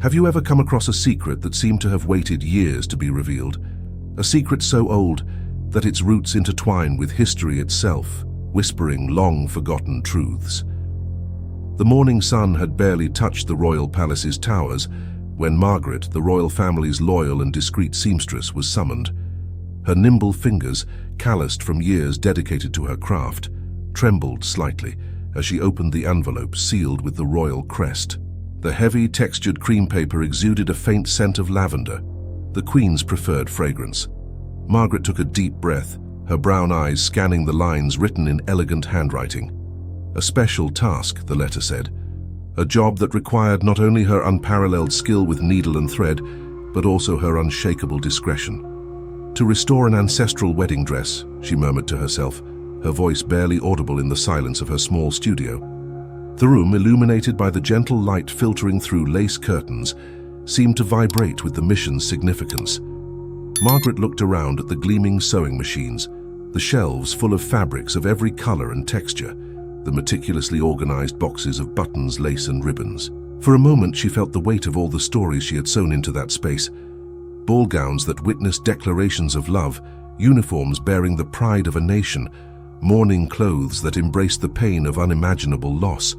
Have you ever come across a secret that seemed to have waited years to be revealed? A secret so old that its roots intertwine with history itself, whispering long-forgotten truths. The morning sun had barely touched the royal palace's towers when Margaret, the royal family's loyal and discreet seamstress, was summoned. Her nimble fingers, calloused from years dedicated to her craft, trembled slightly as she opened the envelope sealed with the royal crest. The heavy, textured cream paper exuded a faint scent of lavender, the Queen's preferred fragrance. Margaret took a deep breath, her brown eyes scanning the lines written in elegant handwriting. A special task, the letter said. A job that required not only her unparalleled skill with needle and thread, but also her unshakable discretion. To restore an ancestral wedding dress, she murmured to herself, her voice barely audible in the silence of her small studio. The room, illuminated by the gentle light filtering through lace curtains, seemed to vibrate with the mission's significance. Margaret looked around at the gleaming sewing machines, the shelves full of fabrics of every color and texture, the meticulously organized boxes of buttons, lace, and ribbons. For a moment, she felt the weight of all the stories she had sewn into that space. Ball gowns that witnessed declarations of love, uniforms bearing the pride of a nation, mourning clothes that embraced the pain of unimaginable loss.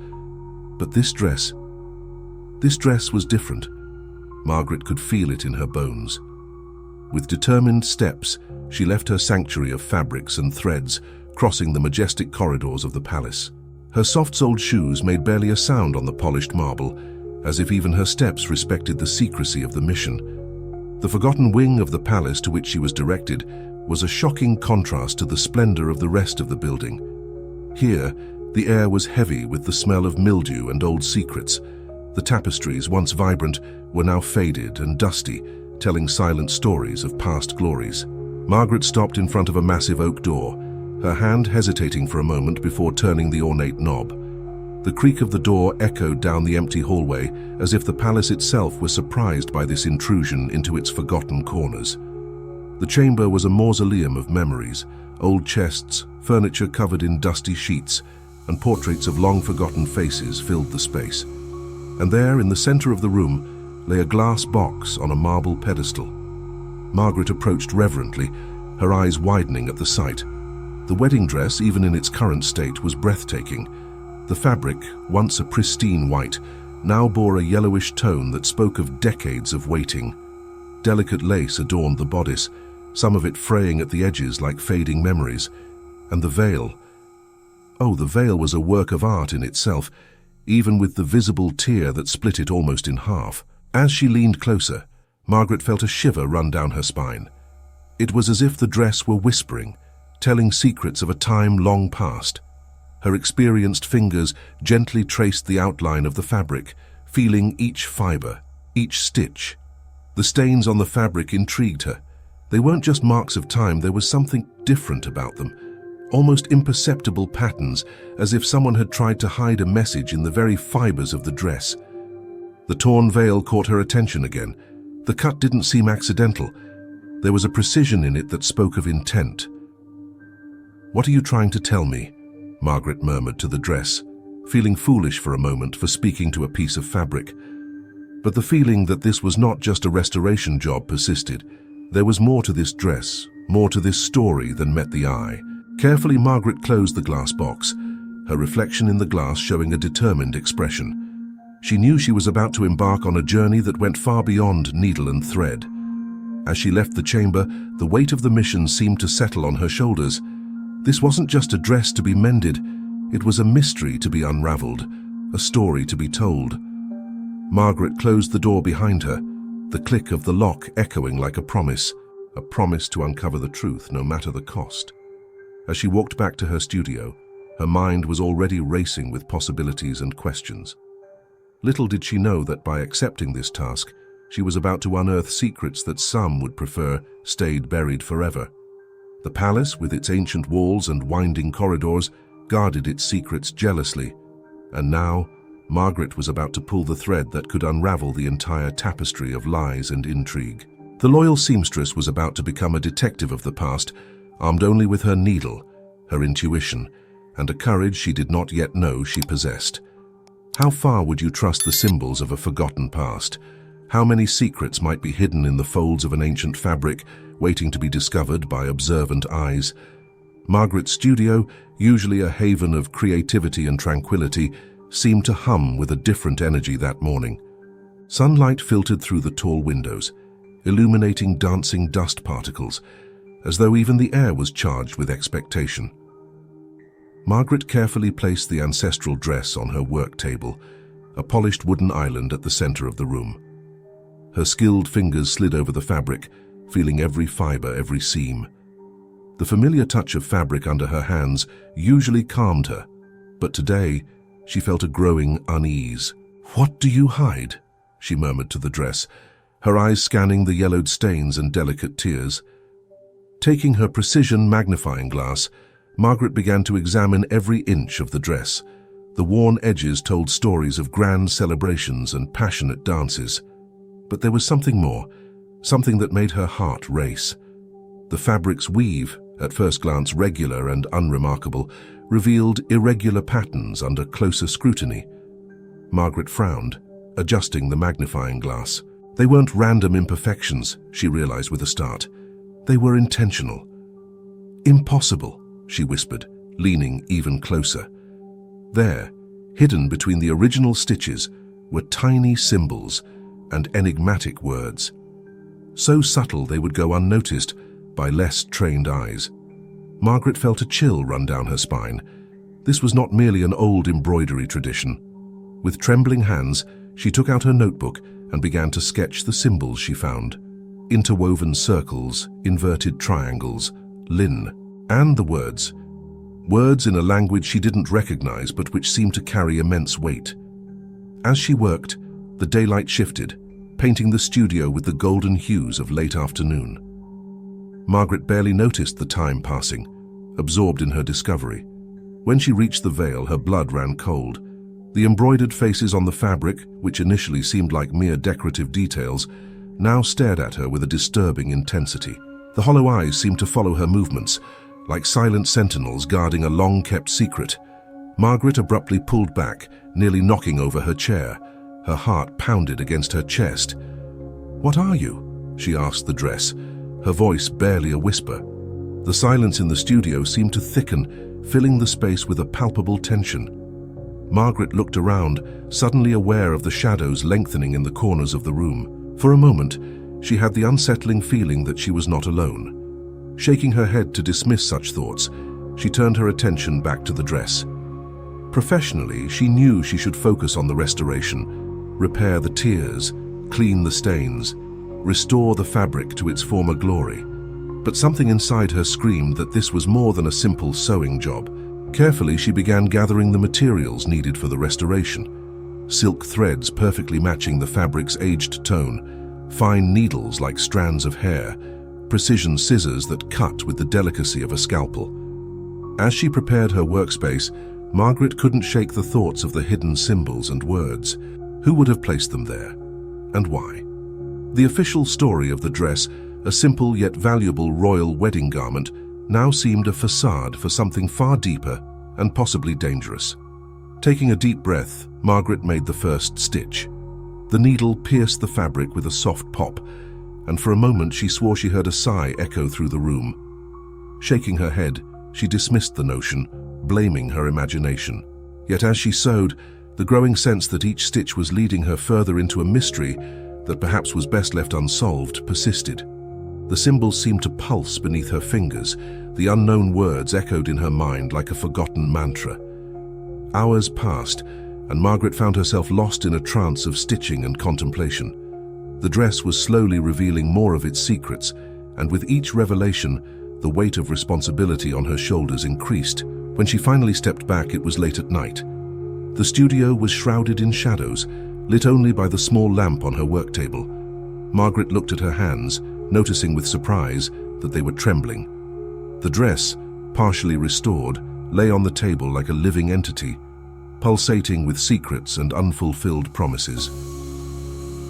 But this dress was different. Margaret could feel it in her bones. With determined steps, she left her sanctuary of fabrics and threads, crossing the majestic corridors of the palace. Her soft-soled shoes made barely a sound on the polished marble, as if even her steps respected the secrecy of the mission. The forgotten wing of the palace to which she was directed was a shocking contrast to the splendor of the rest of the building. Here, the air was heavy with the smell of mildew and old secrets. The tapestries, once vibrant, were now faded and dusty, telling silent stories of past glories. Margaret stopped in front of a massive oak door, her hand hesitating for a moment before turning the ornate knob. The creak of the door echoed down the empty hallway, as if the palace itself were surprised by this intrusion into its forgotten corners. The chamber was a mausoleum of memories, old chests, furniture covered in dusty sheets, and portraits of long-forgotten faces filled the space. And there, in the center of the room, lay a glass box on a marble pedestal. Margaret approached reverently, her eyes widening at the sight. The wedding dress, even in its current state, was breathtaking. The fabric, once a pristine white, now bore a yellowish tone that spoke of decades of waiting. Delicate lace adorned the bodice, some of it fraying at the edges like fading memories. And the veil. Oh, the veil was a work of art in itself, even with the visible tear that split it almost in half. As she leaned closer, Margaret felt a shiver run down her spine. It was as if the dress were whispering, telling secrets of a time long past. Her experienced fingers gently traced the outline of the fabric, feeling each fiber, each stitch. The stains on the fabric intrigued her. They weren't just marks of time, there was something different about them. Almost imperceptible patterns, as if someone had tried to hide a message in the very fibers of the dress. The torn veil caught her attention again. The cut didn't seem accidental. There was a precision in it that spoke of intent. "What are you trying to tell me?" Margaret murmured to the dress, feeling foolish for a moment for speaking to a piece of fabric. But the feeling that this was not just a restoration job persisted. There was more to this dress, more to this story than met the eye. Carefully, Margaret closed the glass box, her reflection in the glass showing a determined expression. She knew she was about to embark on a journey that went far beyond needle and thread. As she left the chamber, the weight of the mission seemed to settle on her shoulders. This wasn't just a dress to be mended, it was a mystery to be unraveled, a story to be told. Margaret closed the door behind her, the click of the lock echoing like a promise to uncover the truth no matter the cost. As she walked back to her studio, her mind was already racing with possibilities and questions. Little did she know that by accepting this task, she was about to unearth secrets that some would prefer stayed buried forever. The palace, with its ancient walls and winding corridors, guarded its secrets jealously, and now Margaret was about to pull the thread that could unravel the entire tapestry of lies and intrigue. The loyal seamstress was about to become a detective of the past, armed only with her needle, her intuition, and a courage she did not yet know she possessed. How far would you trust the symbols of a forgotten past, How many secrets might be hidden in the folds of an ancient fabric, waiting to be discovered by observant eyes? Margaret's studio, usually a haven of creativity and tranquility, seemed to hum with a different energy that morning. Sunlight filtered through the tall windows, illuminating dancing dust particles, as though even the air was charged with expectation. Margaret carefully placed the ancestral dress on her work table, a polished wooden island at the center of the room. Her skilled fingers slid over the fabric, feeling every fiber, every seam. The familiar touch of fabric under her hands usually calmed her, but today she felt a growing unease. "What do you hide?" she murmured to the dress, her eyes scanning the yellowed stains and delicate tears. Taking her precision magnifying glass, Margaret began to examine every inch of the dress. The worn edges told stories of grand celebrations and passionate dances. But there was something more, something that made her heart race. The fabric's weave, at first glance regular and unremarkable, revealed irregular patterns under closer scrutiny. Margaret frowned, adjusting the magnifying glass. They weren't random imperfections, she realized with a start. They were intentional. "Impossible," she whispered, leaning even closer. There, hidden between the original stitches, were tiny symbols and enigmatic words. So subtle they would go unnoticed by less trained eyes. Margaret felt a chill run down her spine. This was not merely an old embroidery tradition. With trembling hands, she took out her notebook and began to sketch the symbols she found. Interwoven circles, inverted triangles, lin, and the words. Words in a language she didn't recognize but which seemed to carry immense weight. As she worked, the daylight shifted, painting the studio with the golden hues of late afternoon. Margaret barely noticed the time passing, absorbed in her discovery. When she reached the veil, her blood ran cold. The embroidered faces on the fabric, which initially seemed like mere decorative details, now stared at her with a disturbing intensity. The hollow eyes seemed to follow her movements, like silent sentinels guarding a long-kept secret. Margaret abruptly pulled back, nearly knocking over her chair. Her heart pounded against her chest. "What are you?" she asked the dress, her voice barely a whisper. The silence in the studio seemed to thicken, filling the space with a palpable tension. Margaret looked around, suddenly aware of the shadows lengthening in the corners of the room. For a moment, she had the unsettling feeling that she was not alone. Shaking her head to dismiss such thoughts, she turned her attention back to the dress. Professionally, she knew she should focus on the restoration, repair the tears, clean the stains, restore the fabric to its former glory. But something inside her screamed that this was more than a simple sewing job. Carefully, she began gathering the materials needed for the restoration. Silk threads perfectly matching the fabric's aged tone, fine needles like strands of hair, precision scissors that cut with the delicacy of a scalpel. As she prepared her workspace, Margaret couldn't shake the thoughts of the hidden symbols and words. Who would have placed them there? And why? The official story of the dress, a simple yet valuable royal wedding garment, now seemed a facade for something far deeper and possibly dangerous. Taking a deep breath, Margaret made the first stitch. The needle pierced the fabric with a soft pop, and for a moment she swore she heard a sigh echo through the room. Shaking her head, she dismissed the notion, blaming her imagination. Yet as she sewed, the growing sense that each stitch was leading her further into a mystery that perhaps was best left unsolved persisted. The symbols seemed to pulse beneath her fingers. The unknown words echoed in her mind like a forgotten mantra. Hours passed, and Margaret found herself lost in a trance of stitching and contemplation. The dress was slowly revealing more of its secrets, and with each revelation, the weight of responsibility on her shoulders increased. When she finally stepped back, it was late at night. The studio was shrouded in shadows, lit only by the small lamp on her work table. Margaret looked at her hands, noticing with surprise that they were trembling. The dress, partially restored, lay on the table like a living entity, pulsating with secrets and unfulfilled promises.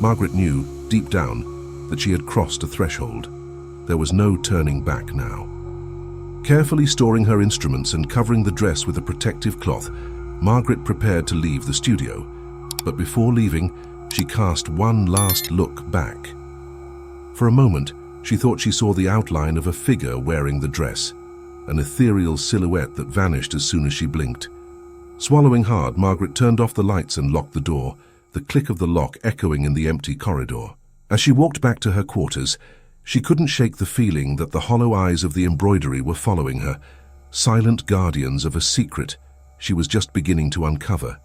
Margaret knew, deep down, that she had crossed a threshold. There was no turning back now. Carefully storing her instruments and covering the dress with a protective cloth, Margaret prepared to leave the studio. But before leaving, she cast one last look back. For a moment, she thought she saw the outline of a figure wearing the dress, an ethereal silhouette that vanished as soon as she blinked. Swallowing hard, Margaret turned off the lights and locked the door, the click of the lock echoing in the empty corridor. As she walked back to her quarters, she couldn't shake the feeling that the hollow eyes of the embroidery were following her, silent guardians of a secret she was just beginning to uncover.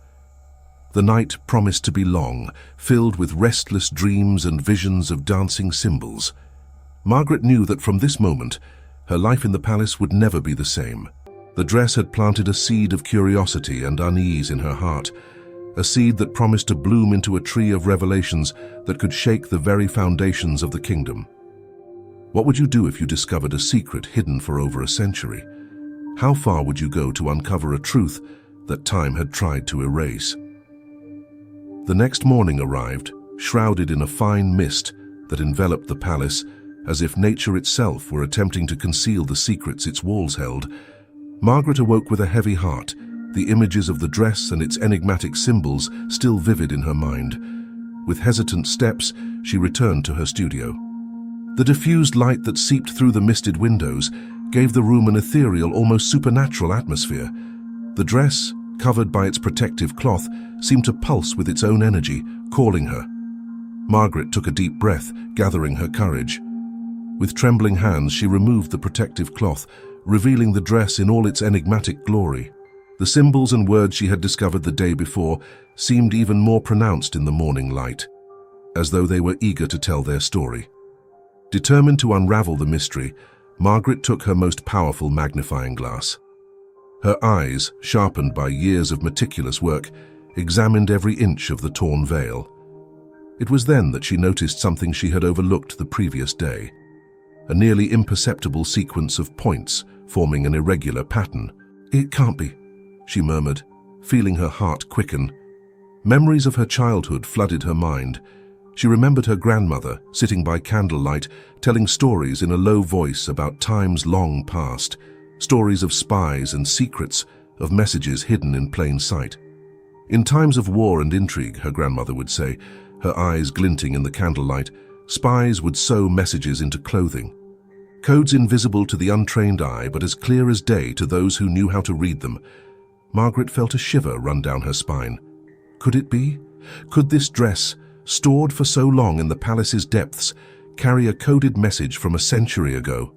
The night promised to be long, filled with restless dreams and visions of dancing symbols. Margaret knew that from this moment, her life in the palace would never be the same. The dress had planted a seed of curiosity and unease in her heart, a seed that promised to bloom into a tree of revelations that could shake the very foundations of the kingdom. What would you do if you discovered a secret hidden for over a century? How far would you go to uncover a truth that time had tried to erase? The next morning arrived, shrouded in a fine mist that enveloped the palace, as if nature itself were attempting to conceal the secrets its walls held. Margaret awoke with a heavy heart, the images of the dress and its enigmatic symbols still vivid in her mind. With hesitant steps, she returned to her studio. The diffused light that seeped through the misted windows gave the room an ethereal, almost supernatural atmosphere. The dress, covered by its protective cloth, seemed to pulse with its own energy, calling her. Margaret took a deep breath, gathering her courage. With trembling hands, she removed the protective cloth, revealing the dress in all its enigmatic glory. The symbols and words she had discovered the day before seemed even more pronounced in the morning light, as though they were eager to tell their story. Determined to unravel the mystery, Margaret took her most powerful magnifying glass. Her eyes, sharpened by years of meticulous work, examined every inch of the torn veil. It was then that she noticed something she had overlooked the previous day, a nearly imperceptible sequence of points forming an irregular pattern. "It can't be," she murmured, feeling her heart quicken. Memories of her childhood flooded her mind. She remembered her grandmother, sitting by candlelight, telling stories in a low voice about times long past, stories of spies and secrets, of messages hidden in plain sight. In times of war and intrigue, her grandmother would say, her eyes glinting in the candlelight, spies would sew messages into clothing. Codes invisible to the untrained eye, but as clear as day to those who knew how to read them. Margaret felt a shiver run down her spine. Could it be? Could this dress, stored for so long in the palace's depths, carry a coded message from a century ago?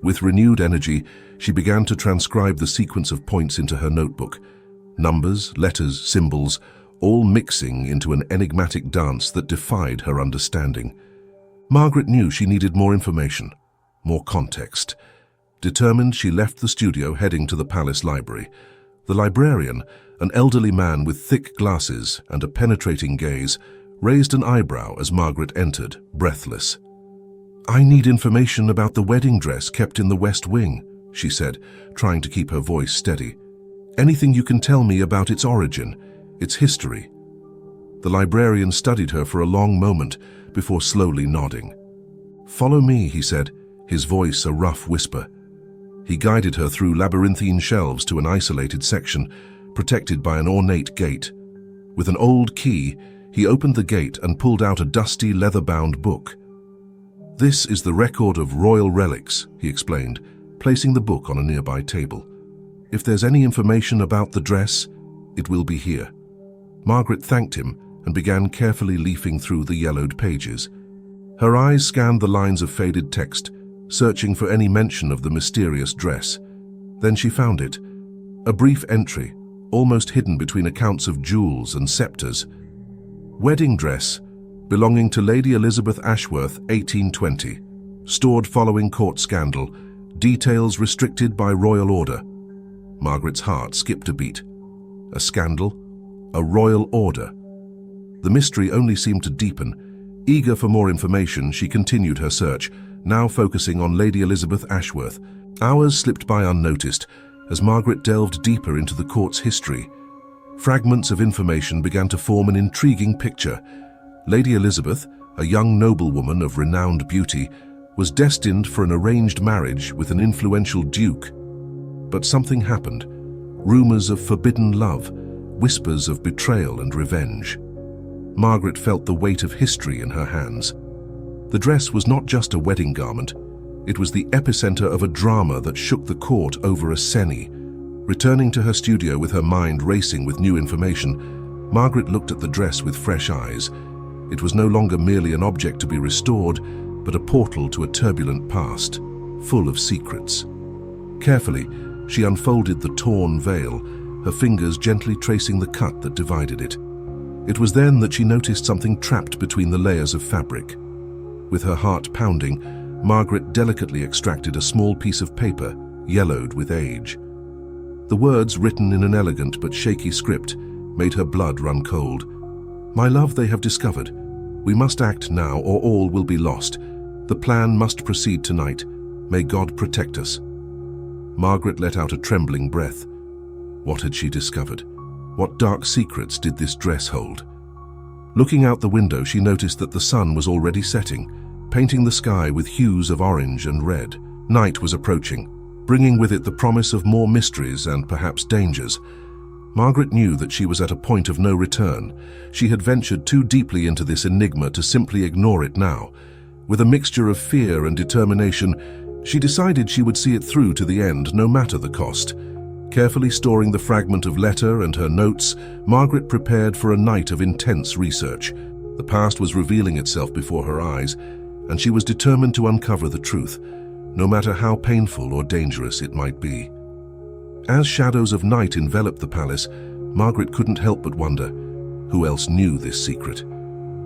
With renewed energy, she began to transcribe the sequence of points into her notebook. Numbers, letters, symbols, all mixing into an enigmatic dance that defied her understanding. Margaret knew she needed more information, more context. Determined, she left the studio, heading to the palace library. The librarian, an elderly man with thick glasses and a penetrating gaze, raised an eyebrow as Margaret entered, breathless. "I need information about the wedding dress kept in the West Wing," she said, trying to keep her voice steady. "Anything you can tell me about its origin, its history." The librarian studied her for a long moment before slowly nodding. "Follow me," he said, his voice a rough whisper. He guided her through labyrinthine shelves to an isolated section, protected by an ornate gate. With an old key, he opened the gate and pulled out a dusty, leather-bound book. "This is the record of royal relics," he explained, placing the book on a nearby table. "If there's any information about the dress, it will be here." Margaret thanked him and began carefully leafing through the yellowed pages. Her eyes scanned the lines of faded text, searching for any mention of the mysterious dress. Then she found it, a brief entry, almost hidden between accounts of jewels and scepters. "Wedding dress, belonging to Lady Elizabeth Ashworth, 1820. Stored following court scandal. Details restricted by royal order." Margaret's heart skipped a beat. A scandal? A royal order? The mystery only seemed to deepen. Eager for more information, she continued her search, now focusing on Lady Elizabeth Ashworth. Hours slipped by unnoticed as Margaret delved deeper into the court's history. Fragments of information began to form an intriguing picture. Lady Elizabeth, a young noblewoman of renowned beauty, was destined for an arranged marriage with an influential duke. But something happened. Rumors of forbidden love, whispers of betrayal and revenge. Margaret felt the weight of history in her hands. The dress was not just a wedding garment. It was the epicenter of a drama that shook the court over a Seni. Returning to her studio with her mind racing with new information, Margaret looked at the dress with fresh eyes. It was no longer merely an object to be restored, but a portal to a turbulent past, full of secrets. Carefully, she unfolded the torn veil, her fingers gently tracing the cut that divided it. It was then that she noticed something trapped between the layers of fabric. With her heart pounding, Margaret delicately extracted a small piece of paper, yellowed with age. The words, written in an elegant but shaky script, made her blood run cold. "My love, they have discovered. We must act now or all will be lost. The plan must proceed tonight. May God protect us." Margaret let out a trembling breath. What had she discovered? What dark secrets did this dress hold? Looking out the window, she noticed that the sun was already setting, painting the sky with hues of orange and red. Night was approaching, bringing with it the promise of more mysteries and perhaps dangers. Margaret knew that she was at a point of no return. She had ventured too deeply into this enigma to simply ignore it now. With a mixture of fear and determination, she decided she would see it through to the end, no matter the cost. Carefully storing the fragment of letter and her notes, Margaret prepared for a night of intense research. The past was revealing itself before her eyes, and she was determined to uncover the truth, no matter how painful or dangerous it might be. As shadows of night enveloped the palace, Margaret couldn't help but wonder, who else knew this secret?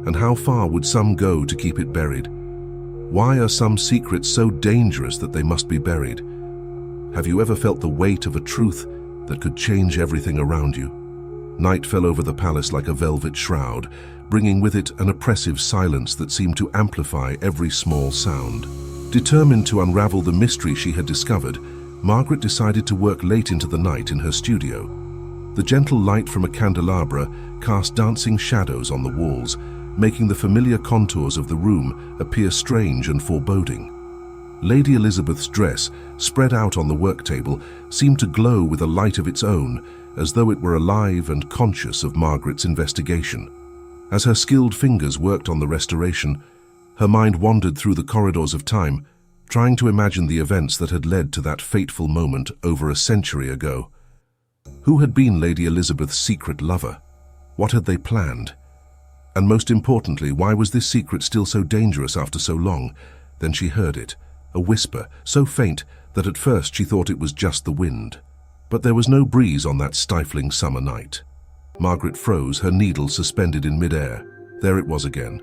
And how far would some go to keep it buried? Why are some secrets so dangerous that they must be buried? Have you ever felt the weight of a truth that could change everything around you? Night fell over the palace like a velvet shroud, bringing with it an oppressive silence that seemed to amplify every small sound. Determined to unravel the mystery she had discovered, Margaret decided to work late into the night in her studio. The gentle light from a candelabra cast dancing shadows on the walls, making the familiar contours of the room appear strange and foreboding. Lady Elizabeth's dress, spread out on the work table, seemed to glow with a light of its own, as though it were alive and conscious of Margaret's investigation. As her skilled fingers worked on the restoration, her mind wandered through the corridors of time, trying to imagine the events that had led to that fateful moment over a century ago. Who had been Lady Elizabeth's secret lover? What had they planned? And most importantly, why was this secret still so dangerous after so long? Then she heard it, a whisper, so faint that at first she thought it was just the wind. But there was no breeze on that stifling summer night. Margaret froze, her needle suspended in midair. There it was again.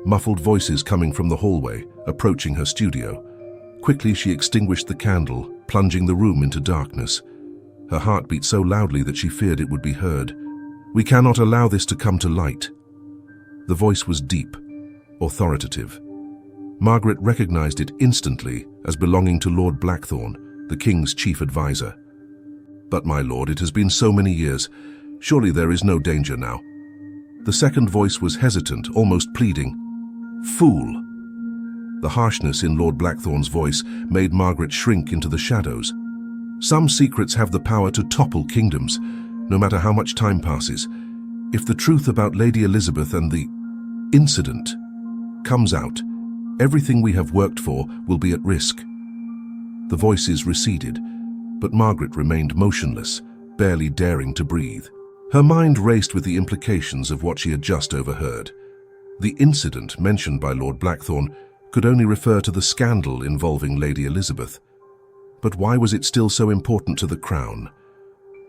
Muffled voices coming from the hallway, approaching her studio. Quickly she extinguished the candle, plunging the room into darkness. Her heart beat so loudly that she feared it would be heard. "We cannot allow this to come to light." The voice was deep, authoritative. Margaret recognized it instantly as belonging to Lord Blackthorne, the king's chief advisor. "But my lord, it has been so many years. Surely there is no danger now." The second voice was hesitant, almost pleading. "Fool!" The harshness in Lord Blackthorne's voice made Margaret shrink into the shadows. Some secrets have the power to topple kingdoms, no matter how much time passes. If the truth about Lady Elizabeth and the incident comes out, everything we have worked for will be at risk. The voices receded, but Margaret remained motionless, barely daring to breathe. Her mind raced with the implications of what she had just overheard. The incident mentioned by Lord Blackthorne could only refer to the scandal involving Lady Elizabeth. But why was it still so important to the crown?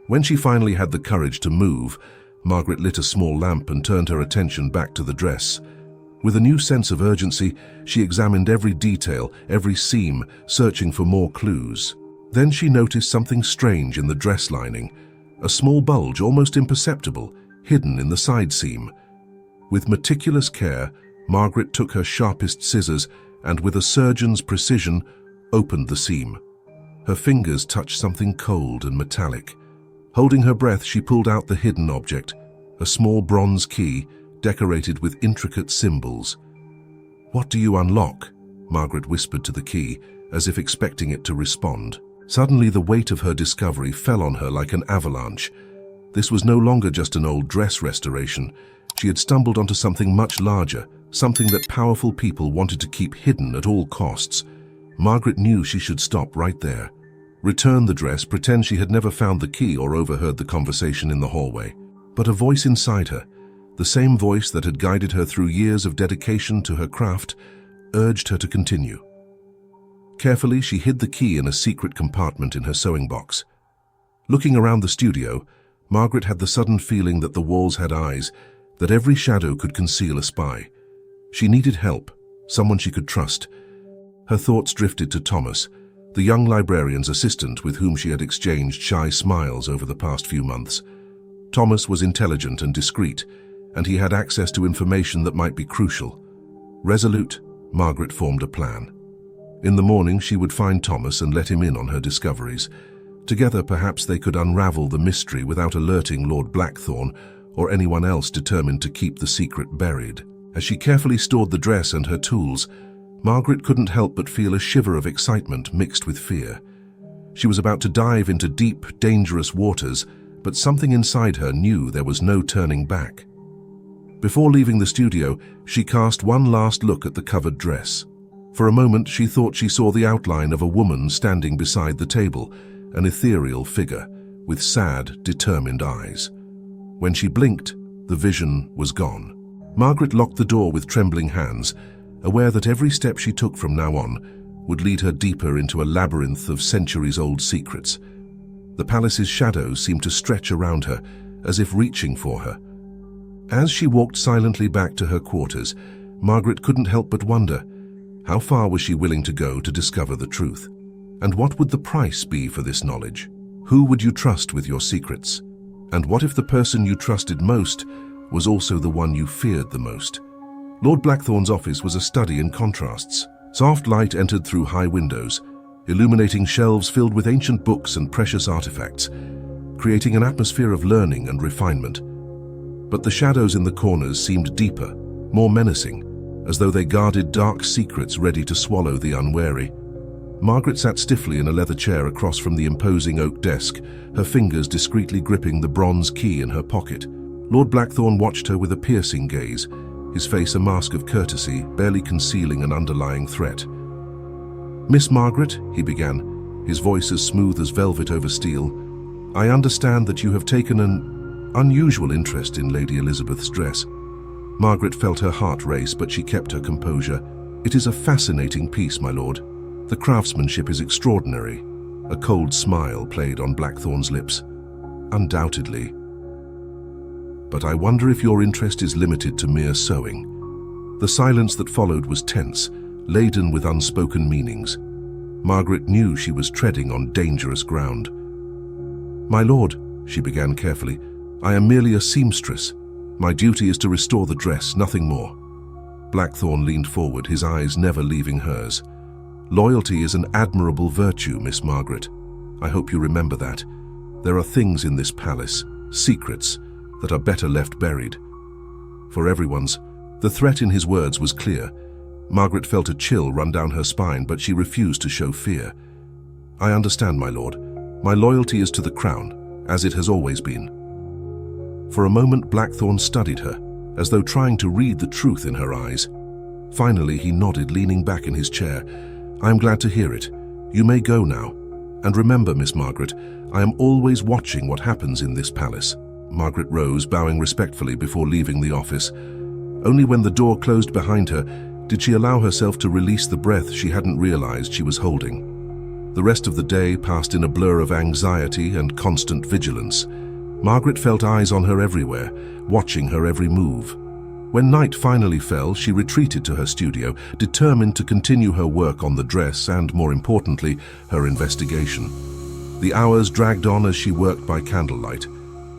When she finally had the courage to move, Margaret lit a small lamp and turned her attention back to the dress. With a new sense of urgency, she examined every detail, every seam, searching for more clues. Then she noticed something strange in the dress lining, a small bulge, almost imperceptible, hidden in the side seam. With meticulous care, Margaret took her sharpest scissors and, with a surgeon's precision, opened the seam. Her fingers touched something cold and metallic. Holding her breath, she pulled out the hidden object, a small bronze key decorated with intricate symbols. "What do you unlock?" Margaret whispered to the key, as if expecting it to respond. Suddenly, the weight of her discovery fell on her like an avalanche. This was no longer just an old dress restoration. She had stumbled onto something much larger, something that powerful people wanted to keep hidden at all costs. Margaret knew she should stop right there. Return the dress, pretend she had never found the key or overheard the conversation in the hallway. But a voice inside her, the same voice that had guided her through years of dedication to her craft, urged her to continue. Carefully, she hid the key in a secret compartment in her sewing box. Looking around the studio, Margaret had the sudden feeling that the walls had eyes, that every shadow could conceal a spy. She needed help, someone she could trust. Her thoughts drifted to Thomas, the young librarian's assistant with whom she had exchanged shy smiles over the past few months. Thomas was intelligent and discreet, and he had access to information that might be crucial. Resolute, Margaret formed a plan. In the morning, she would find Thomas and let him in on her discoveries. Together, perhaps they could unravel the mystery without alerting Lord Blackthorne or anyone else determined to keep the secret buried. As she carefully stored the dress and her tools, Margaret couldn't help but feel a shiver of excitement mixed with fear. She was about to dive into deep, dangerous waters, but something inside her knew there was no turning back. Before leaving the studio, she cast one last look at the covered dress. For a moment, she thought she saw the outline of a woman standing beside the table, an ethereal figure with sad, determined eyes. When she blinked, the vision was gone. Margaret locked the door with trembling hands, aware that every step she took from now on would lead her deeper into a labyrinth of centuries-old secrets. The palace's shadows seemed to stretch around her, as if reaching for her. As she walked silently back to her quarters, Margaret couldn't help but wonder, how far was she willing to go to discover the truth? And what would the price be for this knowledge? Who would you trust with your secrets? And what if the person you trusted most was also the one you feared the most? Lord Blackthorne's office was a study in contrasts. Soft light entered through high windows, illuminating shelves filled with ancient books and precious artifacts, creating an atmosphere of learning and refinement. But the shadows in the corners seemed deeper, more menacing, as though they guarded dark secrets ready to swallow the unwary. Margaret sat stiffly in a leather chair across from the imposing oak desk, her fingers discreetly gripping the bronze key in her pocket. Lord Blackthorne watched her with a piercing gaze, his face a mask of courtesy, barely concealing an underlying threat. "Miss Margaret," he began, his voice as smooth as velvet over steel, "I understand that you have taken an unusual interest in Lady Elizabeth's dress." Margaret felt her heart race, but she kept her composure. "It is a fascinating piece, my lord. The craftsmanship is extraordinary." A cold smile played on Blackthorne's lips. "Undoubtedly. But I wonder if your interest is limited to mere sewing." The silence that followed was tense, laden with unspoken meanings. Margaret knew she was treading on dangerous ground. "My lord," she began carefully, "I am merely a seamstress. My duty is to restore the dress, nothing more." Blackthorne leaned forward, his eyes never leaving hers. "Loyalty is an admirable virtue, Miss Margaret. I hope you remember that. There are things in this palace, secrets, that are better left buried. For everyone's." The threat in his words was clear. Margaret felt a chill run down her spine, but she refused to show fear. "I understand, my lord. My loyalty is to the crown, as it has always been." For a moment, Blackthorne studied her, as though trying to read the truth in her eyes. Finally, he nodded, leaning back in his chair. "I am glad to hear it. You may go now. And remember, Miss Margaret, I am always watching what happens in this palace." Margaret rose, bowing respectfully before leaving the office. Only when the door closed behind her did she allow herself to release the breath she hadn't realized she was holding. The rest of the day passed in a blur of anxiety and constant vigilance. Margaret felt eyes on her everywhere, watching her every move. When night finally fell, she retreated to her studio, determined to continue her work on the dress and, more importantly, her investigation. The hours dragged on as she worked by candlelight,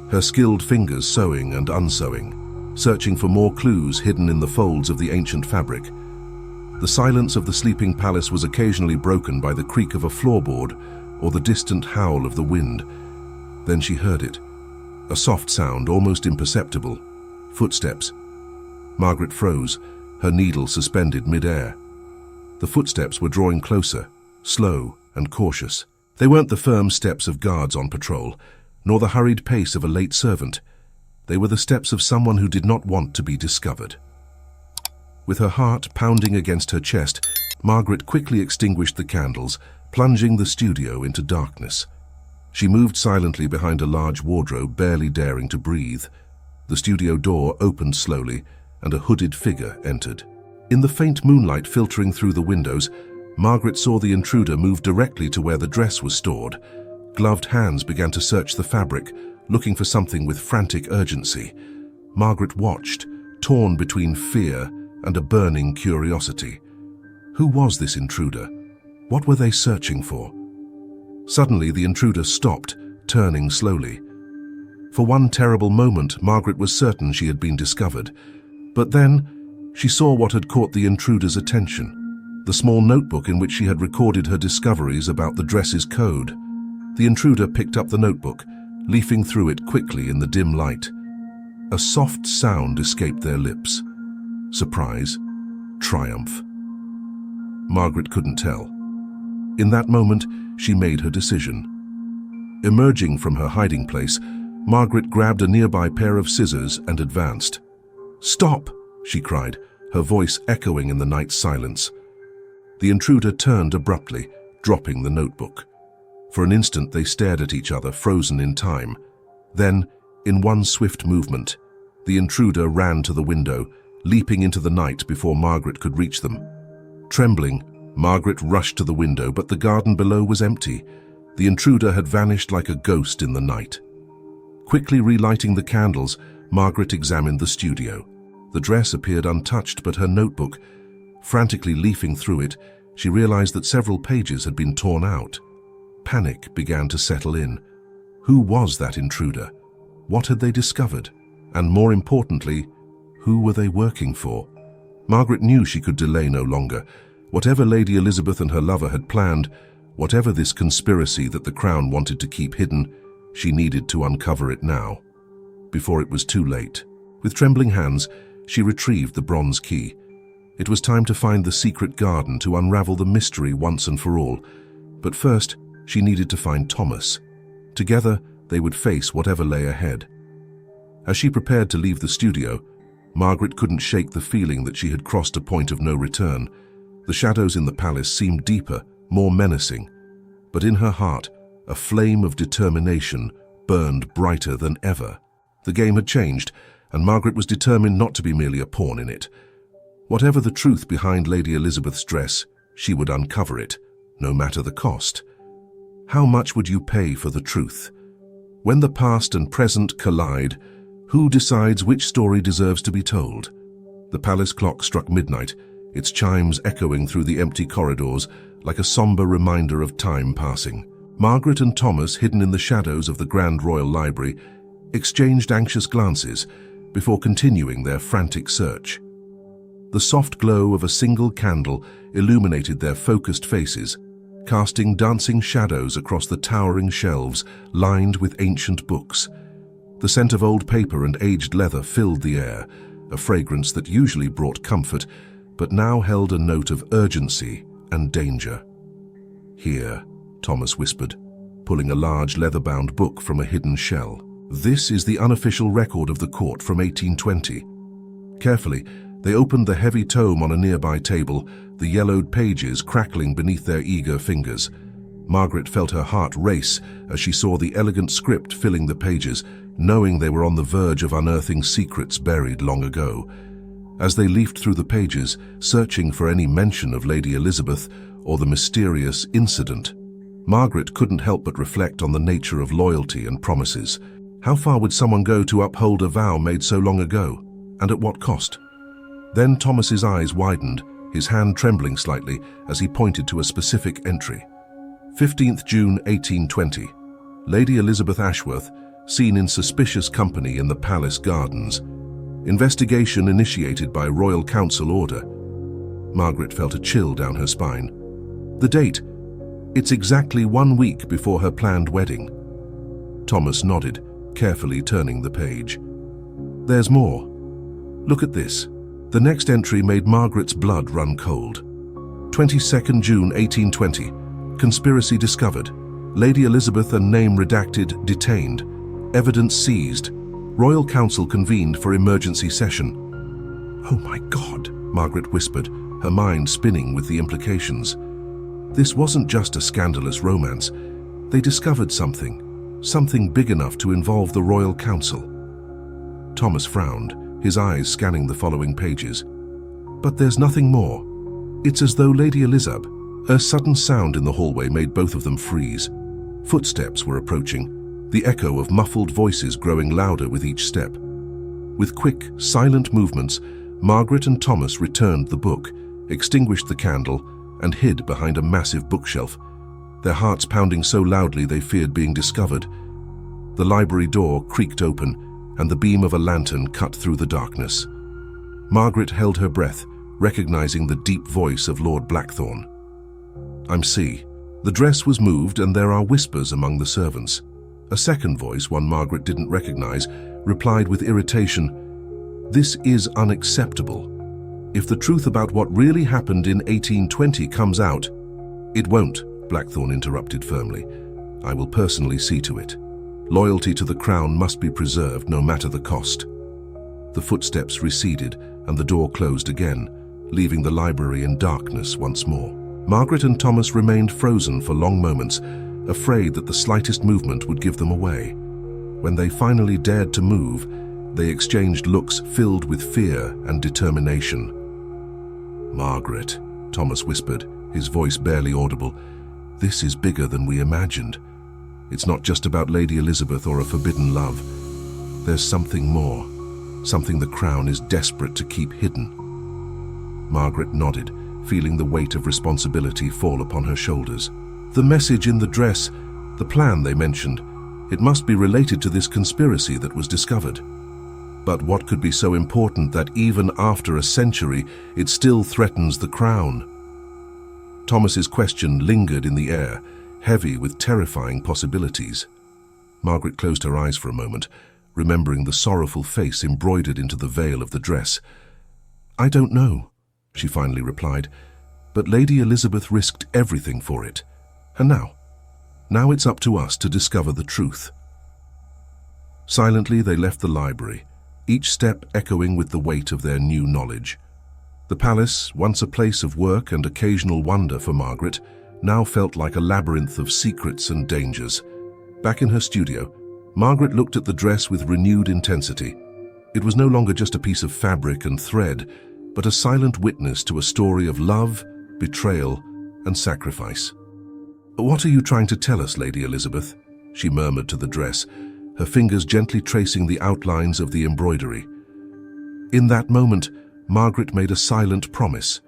her skilled fingers sewing and unsewing, searching for more clues hidden in the folds of the ancient fabric. The silence of the sleeping palace was occasionally broken by the creak of a floorboard or the distant howl of the wind. Then she heard it. A soft sound, almost imperceptible. Footsteps. Margaret froze, her needle suspended mid-air. The footsteps were drawing closer, slow and cautious. They weren't the firm steps of guards on patrol, nor the hurried pace of a late servant. They were the steps of someone who did not want to be discovered. With her heart pounding against her chest, Margaret quickly extinguished the candles, plunging the studio into darkness. She moved silently behind a large wardrobe, barely daring to breathe. The studio door opened slowly, and a hooded figure entered. In the faint moonlight filtering through the windows, Margaret saw the intruder move directly to where the dress was stored. Gloved hands began to search the fabric, looking for something with frantic urgency. Margaret watched, torn between fear and a burning curiosity. Who was this intruder? What were they searching for? Suddenly, the intruder stopped, turning slowly. For one terrible moment, Margaret was certain she had been discovered. But then, she saw what had caught the intruder's attention: the small notebook in which she had recorded her discoveries about the dress's code. The intruder picked up the notebook, leafing through it quickly in the dim light. A soft sound escaped their lips. Surprise? Triumph? Margaret couldn't tell. In that moment, she made her decision. Emerging from her hiding place, Margaret grabbed a nearby pair of scissors and advanced. "Stop!" she cried, her voice echoing in the night silence. The intruder turned abruptly, dropping the notebook. For an instant they stared at each other, frozen in time. Then, in one swift movement, the intruder ran to the window, leaping into the night before Margaret could reach them. Trembling, Margaret rushed to the window, but the garden below was empty. The intruder had vanished like a ghost in the night. Quickly relighting the candles, Margaret examined the studio. The dress appeared untouched, but her notebook, frantically leafing through it, she realized that several pages had been torn out. Panic began to settle in. Who was that intruder? What had they discovered? And more importantly, who were they working for? Margaret knew she could delay no longer. Whatever Lady Elizabeth and her lover had planned, whatever this conspiracy that the Crown wanted to keep hidden, she needed to uncover it now, before it was too late. With trembling hands, she retrieved the bronze key. It was time to find the secret garden, to unravel the mystery once and for all. But first, she needed to find Thomas. Together, they would face whatever lay ahead. As she prepared to leave the studio, Margaret couldn't shake the feeling that she had crossed a point of no return. The shadows in the palace seemed deeper, more menacing. But in her heart, a flame of determination burned brighter than ever. The game had changed, and Margaret was determined not to be merely a pawn in it. Whatever the truth behind Lady Elizabeth's dress, she would uncover it, no matter the cost. How much would you pay for the truth? When the past and present collide, who decides which story deserves to be told? The palace clock struck midnight, its chimes echoing through the empty corridors like a somber reminder of time passing. Margaret and Thomas, hidden in the shadows of the Grand Royal Library, exchanged anxious glances before continuing their frantic search. The soft glow of a single candle illuminated their focused faces, casting dancing shadows across the towering shelves lined with ancient books. The scent of old paper and aged leather filled the air, a fragrance that usually brought comfort, but now held a note of urgency and danger. "Here," Thomas whispered, pulling a large leather-bound book from a hidden shell. "This is the unofficial record of the court from 1820. Carefully, they opened the heavy tome on a nearby table, the yellowed pages crackling beneath their eager fingers. Margaret felt her heart race as she saw the elegant script filling the pages, knowing they were on the verge of unearthing secrets buried long ago. As they leafed through the pages, searching for any mention of Lady Elizabeth or the mysterious incident, Margaret couldn't help but reflect on the nature of loyalty and promises. How far would someone go to uphold a vow made so long ago, and at what cost? Then Thomas's eyes widened, his hand trembling slightly as he pointed to a specific entry. 15th June 1820. Lady Elizabeth Ashworth, seen in suspicious company in the palace gardens. Investigation initiated by Royal Council order. Margaret felt a chill down her spine. The date? It's exactly 1 week before her planned wedding. Thomas nodded, carefully turning the page. There's more. Look at this. The next entry made Margaret's blood run cold. 22nd June 1820. Conspiracy discovered. Lady Elizabeth and name redacted, detained. Evidence seized. Royal Council convened for emergency session. "Oh my God," Margaret whispered, her mind spinning with the implications. This wasn't just a scandalous romance. They discovered something big enough to involve the Royal Council. Thomas frowned, his eyes scanning the following pages. "But there's nothing more." It's as though Lady Elizabeth. A sudden sound in the hallway made both of them freeze. Footsteps were approaching, the echo of muffled voices growing louder with each step. With quick, silent movements, Margaret and Thomas returned the book, extinguished the candle, and hid behind a massive bookshelf, their hearts pounding so loudly they feared being discovered. The library door creaked open, and the beam of a lantern cut through the darkness. Margaret held her breath, recognizing the deep voice of Lord Blackthorne. "I'm C." The dress was moved, and there are whispers among the servants. A second voice, one Margaret didn't recognize, replied with irritation, "This is unacceptable. If the truth about what really happened in 1820 comes out—" "It won't," Blackthorne interrupted firmly. "I will personally see to it. Loyalty to the crown must be preserved no matter the cost." The footsteps receded, and the door closed again, leaving the library in darkness once more. Margaret and Thomas remained frozen for long moments, afraid that the slightest movement would give them away. When they finally dared to move, they exchanged looks filled with fear and determination. "Margaret," Thomas whispered, his voice barely audible, "this is bigger than we imagined. It's not just about Lady Elizabeth or a forbidden love. There's something more, something the crown is desperate to keep hidden." Margaret nodded, feeling the weight of responsibility fall upon her shoulders. The message in the dress, the plan they mentioned, it must be related to this conspiracy that was discovered. But what could be so important that even after a century, it still threatens the crown? Thomas's question lingered in the air, heavy with terrifying possibilities. Margaret closed her eyes for a moment, remembering the sorrowful face embroidered into the veil of the dress. "I don't know," she finally replied, "but Lady Elizabeth risked everything for it. And now it's up to us to discover the truth." Silently, they left the library, each step echoing with the weight of their new knowledge. The palace, once a place of work and occasional wonder for Margaret, now felt like a labyrinth of secrets and dangers. Back in her studio, Margaret looked at the dress with renewed intensity. It was no longer just a piece of fabric and thread, but a silent witness to a story of love, betrayal, and sacrifice. "What are you trying to tell us, Lady Elizabeth?" she murmured to the dress, her fingers gently tracing the outlines of the embroidery. In that moment, Margaret made a silent promise.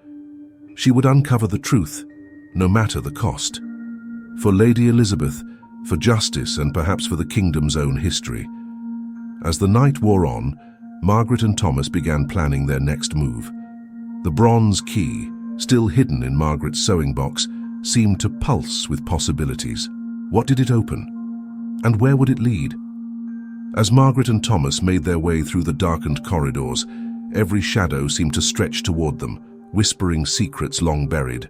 She would uncover the truth, no matter the cost. For Lady Elizabeth, for justice, and perhaps for the kingdom's own history. As the night wore on, Margaret and Thomas began planning their next move. The bronze key, still hidden in Margaret's sewing box, seemed to pulse with possibilities. What did it open? And where would it lead? As Margaret and Thomas made their way through the darkened corridors, every shadow seemed to stretch toward them, whispering secrets long buried.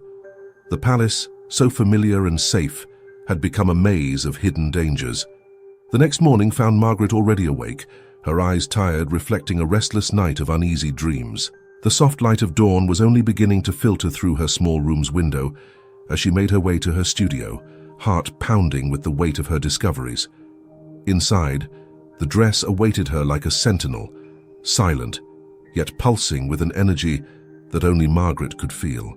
The palace, so familiar and safe, had become a maze of hidden dangers. The next morning found Margaret already awake, her eyes tired, reflecting a restless night of uneasy dreams. The soft light of dawn was only beginning to filter through her small room's window as she made her way to her studio, heart pounding with the weight of her discoveries. Inside, the dress awaited her like a sentinel, silent, yet pulsing with an energy that only Margaret could feel.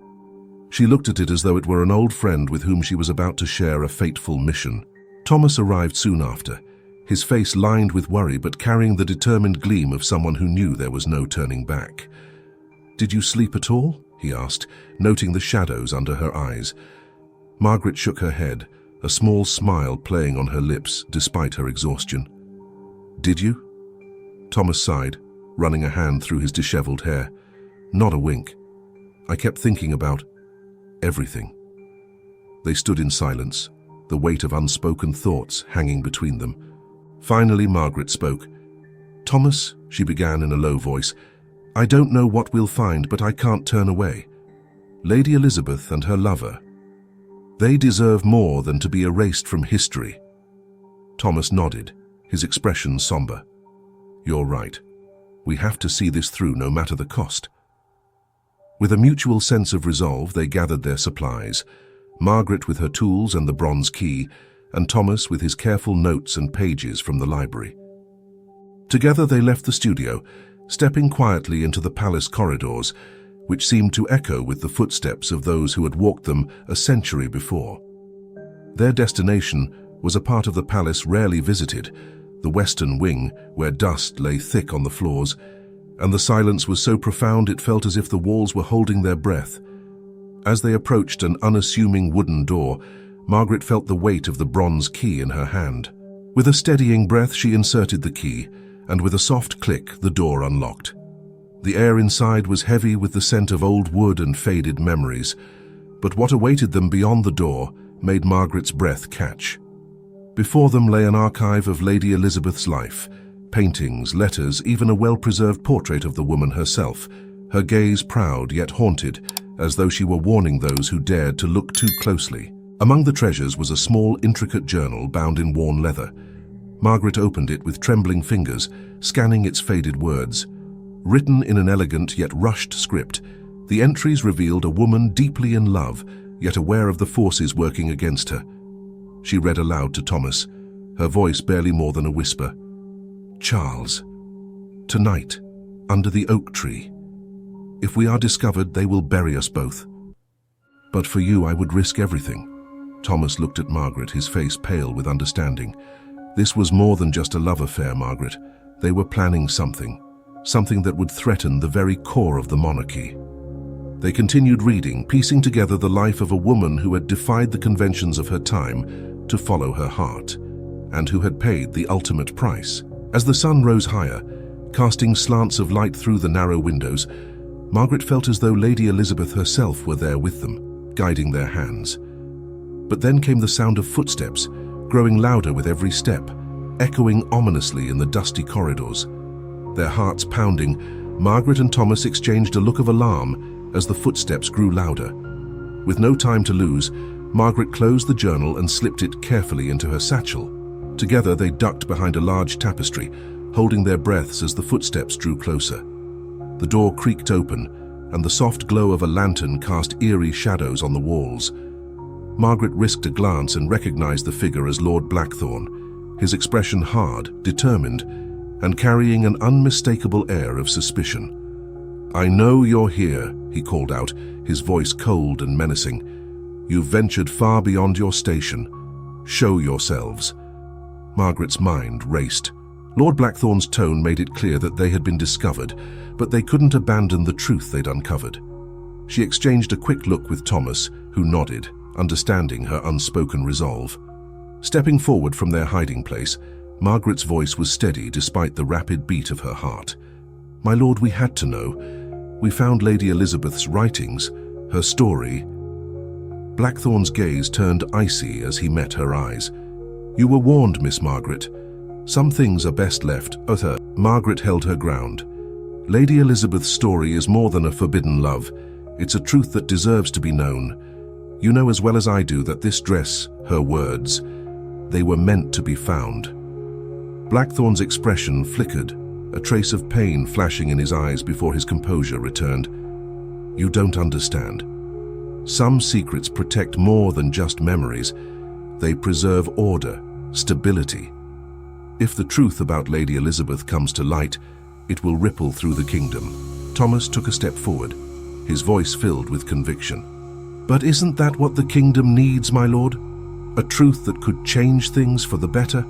She looked at it as though it were an old friend with whom she was about to share a fateful mission. Thomas arrived soon after, his face lined with worry but carrying the determined gleam of someone who knew there was no turning back. "Did you sleep at all?" he asked, noting the shadows under her eyes. Margaret shook her head, a small smile playing on her lips despite her exhaustion. "Did you?" Thomas sighed, running a hand through his disheveled hair. "Not a wink. I kept thinking about everything." They stood in silence, the weight of unspoken thoughts hanging between them. Finally, Margaret spoke. "Thomas," she began in a low voice, "I don't know what we'll find, but I can't turn away. Lady Elizabeth and her lover, they deserve more than to be erased from history." Thomas nodded, his expression somber. You're right. We have to see this through no matter the cost. With a mutual sense of resolve, they gathered their supplies, Margaret with her tools and the bronze key, and Thomas with his careful notes and pages from the library. Together they left the studio, stepping quietly into the palace corridors, which seemed to echo with the footsteps of those who had walked them a century before. Their destination was a part of the palace rarely visited, the western wing, where dust lay thick on the floors, and the silence was so profound it felt as if the walls were holding their breath. As they approached an unassuming wooden door, Margaret felt the weight of the bronze key in her hand. With a steadying breath, she inserted the key, and with a soft click, the door unlocked. The air inside was heavy with the scent of old wood and faded memories, but what awaited them beyond the door made Margaret's breath catch. Before them lay an archive of Lady Elizabeth's life, paintings, letters, even a well-preserved portrait of the woman herself, her gaze proud yet haunted, as though she were warning those who dared to look too closely. Among the treasures was a small, intricate journal bound in worn leather. Margaret opened it with trembling fingers, scanning its faded words. Written in an elegant yet rushed script, the entries revealed a woman deeply in love, yet aware of the forces working against her. She read aloud to Thomas, her voice barely more than a whisper. "Charles, tonight, under the oak tree. If we are discovered, they will bury us both. But for you, I would risk everything." Thomas looked at Margaret, his face pale with understanding. This was more than just a love affair, Margaret. They were planning something that would threaten the very core of the monarchy. They continued reading, piecing together the life of a woman who had defied the conventions of her time to follow her heart, and who had paid the ultimate price. As the sun rose higher, casting slants of light through the narrow windows, Margaret felt as though Lady Elizabeth herself were there with them, guiding their hands. But then came the sound of footsteps, growing louder with every step, echoing ominously in the dusty corridors. Their hearts pounding, Margaret and Thomas exchanged a look of alarm as the footsteps grew louder. With no time to lose, Margaret closed the journal and slipped it carefully into her satchel. Together they ducked behind a large tapestry, holding their breaths as the footsteps drew closer. The door creaked open, and the soft glow of a lantern cast eerie shadows on the walls. Margaret risked a glance and recognized the figure as Lord Blackthorne, his expression hard, determined, and carrying an unmistakable air of suspicion. "I know you're here," he called out, his voice cold and menacing. "You've ventured far beyond your station. Show yourselves." Margaret's mind raced. Lord Blackthorne's tone made it clear that they had been discovered, but they couldn't abandon the truth they'd uncovered. She exchanged a quick look with Thomas, who nodded, understanding her unspoken resolve. Stepping forward from their hiding place, Margaret's voice was steady despite the rapid beat of her heart. "My lord, we had to know. We found Lady Elizabeth's writings, her story." Blackthorne's gaze turned icy as he met her eyes. "You were warned, Miss Margaret. Some things are best left." Margaret held her ground. "Lady Elizabeth's story is more than a forbidden love. It's a truth that deserves to be known. You know as well as I do that this dress, her words, they were meant to be found." Blackthorne's expression flickered, a trace of pain flashing in his eyes before his composure returned. "You don't understand. Some secrets protect more than just memories. They preserve order, stability. If the truth about Lady Elizabeth comes to light, it will ripple through the kingdom." Thomas took a step forward, his voice filled with conviction. "But isn't that what the kingdom needs, my lord? A truth that could change things for the better?"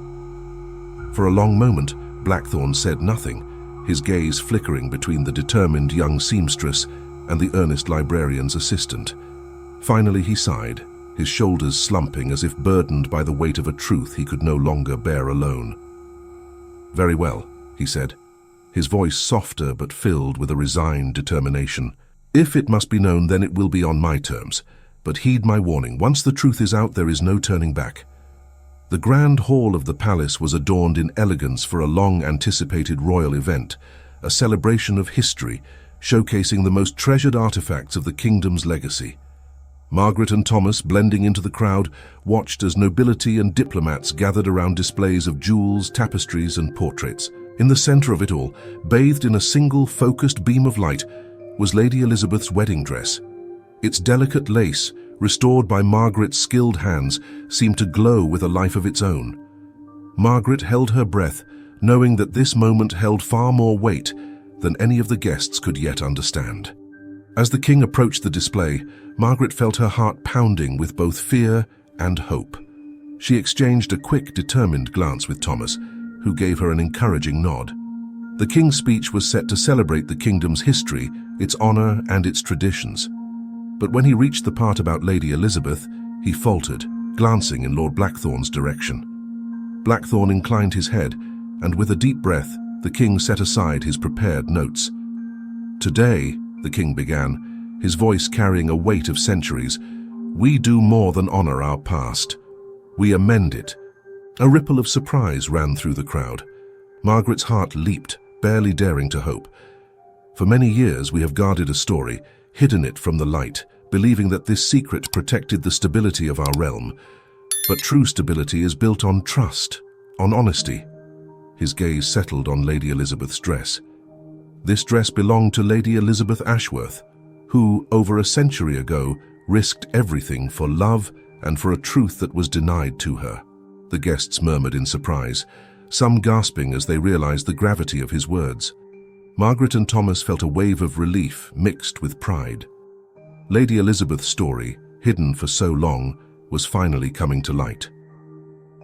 For a long moment, Blackthorne said nothing, his gaze flickering between the determined young seamstress and the earnest librarian's assistant. Finally he sighed, his shoulders slumping as if burdened by the weight of a truth he could no longer bear alone. "Very well," he said, his voice softer but filled with a resigned determination. "If it must be known, then it will be on my terms. But heed my warning, once the truth is out, there is no turning back." The grand hall of the palace was adorned in elegance for a long-anticipated royal event, a celebration of history, showcasing the most treasured artifacts of the kingdom's legacy. Margaret and Thomas, blending into the crowd, watched as nobility and diplomats gathered around displays of jewels, tapestries, and portraits. In the center of it all, bathed in a single focused beam of light, was Lady Elizabeth's wedding dress. Its delicate lace, restored by Margaret's skilled hands, seemed to glow with a life of its own. Margaret held her breath, knowing that this moment held far more weight than any of the guests could yet understand. As the king approached the display, Margaret felt her heart pounding with both fear and hope. She exchanged a quick, determined glance with Thomas, who gave her an encouraging nod. The king's speech was set to celebrate the kingdom's history, its honor, and its traditions. But when he reached the part about Lady Elizabeth, he faltered, glancing in Lord Blackthorn's direction. Blackthorn inclined his head, and with a deep breath, the king set aside his prepared notes. "Today," the king began, his voice carrying a weight of centuries, "we do more than honor our past. We amend it." A ripple of surprise ran through the crowd. Margaret's heart leaped, barely daring to hope. For many years we have guarded a story, hidden it from the light, believing that this secret protected the stability of our realm. But true stability is built on trust, on honesty. His gaze settled on Lady Elizabeth's dress. This dress belonged to Lady Elizabeth Ashworth, who, over a century ago, risked everything for love and for a truth that was denied to her. The guests murmured in surprise, some gasping as they realized the gravity of his words. Margaret and Thomas felt a wave of relief mixed with pride. Lady Elizabeth's story, hidden for so long, was finally coming to light.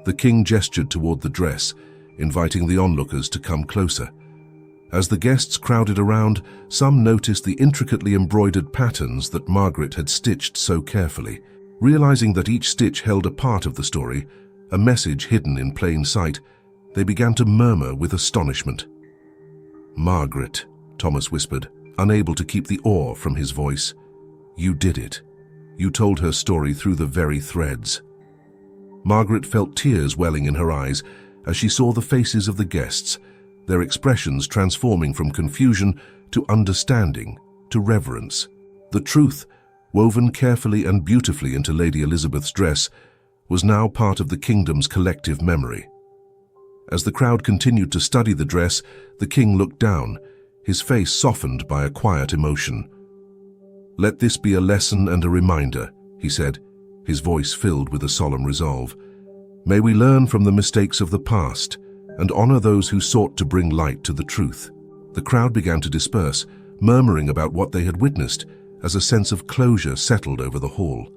The king gestured toward the dress, inviting the onlookers to come closer. As the guests crowded around, some noticed the intricately embroidered patterns that Margaret had stitched so carefully. Realizing that each stitch held a part of the story, a message hidden in plain sight, they began to murmur with astonishment. "Margaret," Thomas whispered, unable to keep the awe from his voice. "You did it. You told her story through the very threads." Margaret felt tears welling in her eyes as she saw the faces of the guests, their expressions transforming from confusion to understanding, to reverence. The truth, woven carefully and beautifully into Lady Elizabeth's dress, was now part of the kingdom's collective memory. As the crowd continued to study the dress, the king looked down, his face softened by a quiet emotion. "Let this be a lesson and a reminder," he said, his voice filled with a solemn resolve. "May we learn from the mistakes of the past and honor those who sought to bring light to the truth." The crowd began to disperse, murmuring about what they had witnessed, as a sense of closure settled over the hall.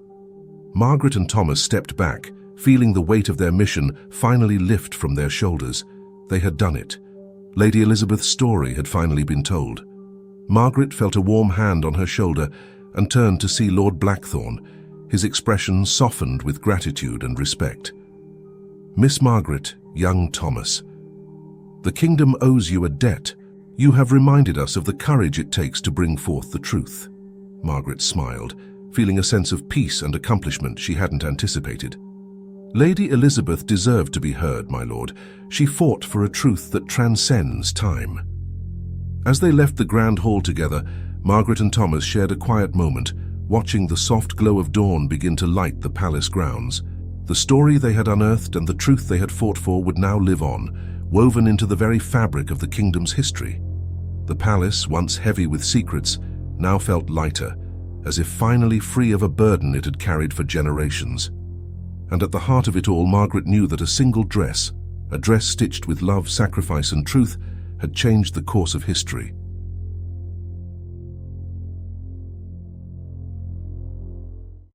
Margaret and Thomas stepped back, feeling the weight of their mission finally lift from their shoulders. They had done it. Lady Elizabeth's story had finally been told. Margaret felt a warm hand on her shoulder and turned to see Lord Blackthorn, his expression softened with gratitude and respect. "Miss Margaret, young Thomas, the kingdom owes you a debt. You have reminded us of the courage it takes to bring forth the truth." Margaret smiled, feeling a sense of peace and accomplishment she hadn't anticipated. "Lady Elizabeth deserved to be heard, my lord. She fought for a truth that transcends time." As they left the grand hall together, Margaret and Thomas shared a quiet moment, watching the soft glow of dawn begin to light the palace grounds. The story they had unearthed and the truth they had fought for would now live on, woven into the very fabric of the kingdom's history. The palace, once heavy with secrets, now felt lighter, as if finally free of a burden it had carried for generations. And at the heart of it all, Margaret knew that a single dress, a dress stitched with love, sacrifice, and truth, had changed the course of history.